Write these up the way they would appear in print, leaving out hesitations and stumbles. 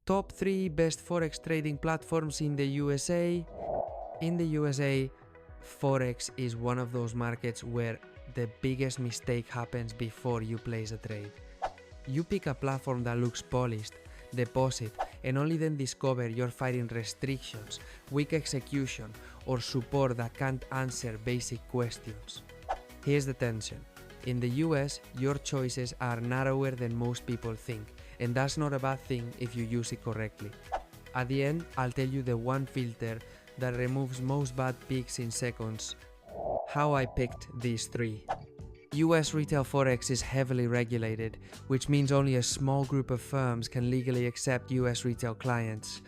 Top 3 best Forex trading platforms in the USA. In the USA, Forex is one of those markets where the biggest mistake happens before you place a trade. You pick a platform that looks polished, deposit, and only then discover you're fighting restrictions, weak execution, or support that can't answer basic questions. Here's the tension. In the US, your choices are narrower than most people think, and that's not a bad thing if you use it correctly. At the end, I'll tell you the one filter that removes most bad picks in seconds. How I picked these 3. US retail Forex is heavily regulated, which means only a small group of firms can legally accept US retail clients.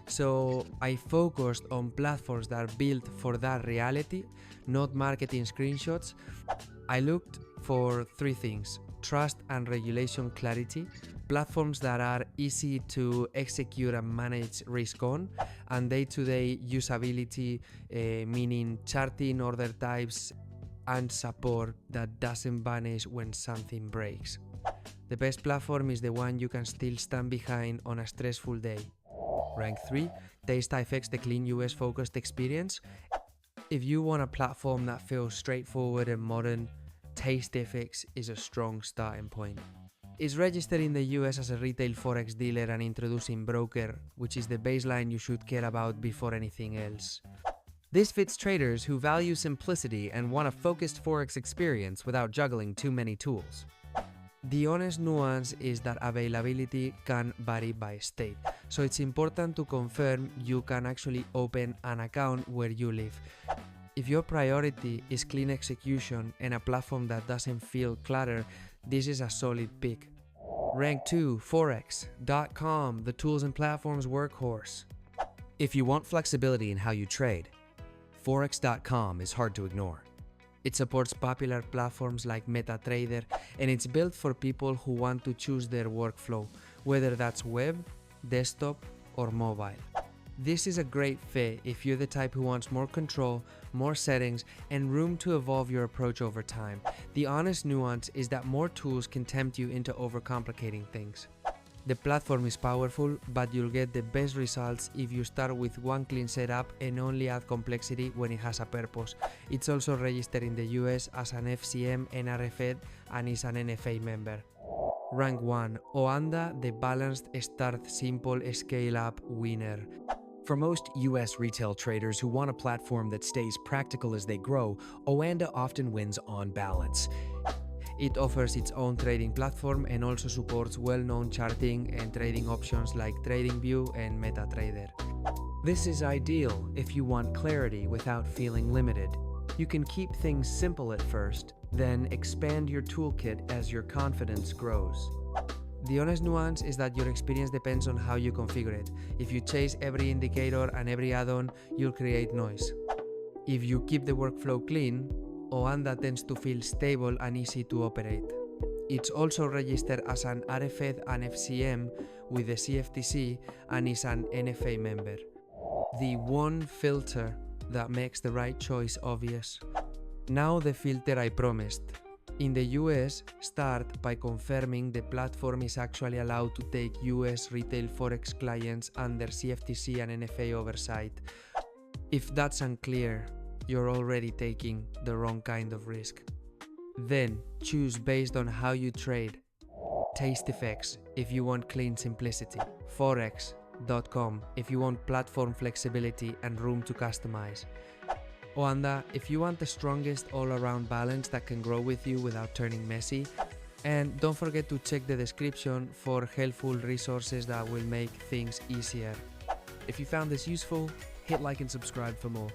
So I focused on platforms that are built for that reality, not marketing screenshots. I looked for 3 things: trust and regulation clarity, platforms that are easy to execute and manage risk on, and day-to-day usability, meaning charting, order types, and support that doesn't vanish when something breaks. The best platform is the one you can still stand behind on a stressful day. Rank 3, TasteFX, the clean US focused experience. If you want a platform that feels straightforward and modern, TasteFX is a strong starting point. It's registered in the US as a retail Forex dealer and introducing broker, which is the baseline you should care about before anything else. This fits traders who value simplicity and want a focused Forex experience without juggling too many tools. The honest nuance is that availability can vary by state, so it's important to confirm you can actually open an account where you live. If your priority is clean execution and a platform that doesn't feel cluttered, this is a solid pick. Rank 2, Forex.com, the tools and platforms workhorse. If you want flexibility in how you trade, Forex.com is hard to ignore. It supports popular platforms like MetaTrader, and it's built for people who want to choose their workflow, whether that's web, desktop, or mobile. This is a great fit if you're the type who wants more control, more settings, and room to evolve your approach over time. The honest nuance is that more tools can tempt you into overcomplicating things. The platform is powerful, but you'll get the best results if you start with one clean setup and only add complexity when it has a purpose. It's also registered in the US as an FCM, NRFed, and is an NFA member. Rank 1, Oanda, the balanced start simple scale up winner. For most US retail traders who want a platform that stays practical as they grow, Oanda often wins on balance. It offers its own trading platform and also supports well-known charting and trading options like TradingView and MetaTrader. This is ideal if you want clarity without feeling limited. You can keep things simple at first, then expand your toolkit as your confidence grows. The honest nuance is that your experience depends on how you configure it. If you chase every indicator and every add-on, you'll create noise. If you keep the workflow clean, Oanda tends to feel stable and easy to operate. It's also registered as an RFED and FCM with the CFTC and is an NFA member. The one filter that makes the right choice obvious. Now the filter I promised. In the US, start by confirming the platform is actually allowed to take US retail Forex clients under CFTC and NFA oversight. If that's unclear, you're already taking the wrong kind of risk. Then choose based on how you trade. TasteFX if you want clean simplicity. Forex.com if you want platform flexibility and room to customize. Oanda if you want the strongest all-around balance that can grow with you without turning messy. And don't forget to check the description for helpful resources that will make things easier. If you found this useful, hit like and subscribe for more.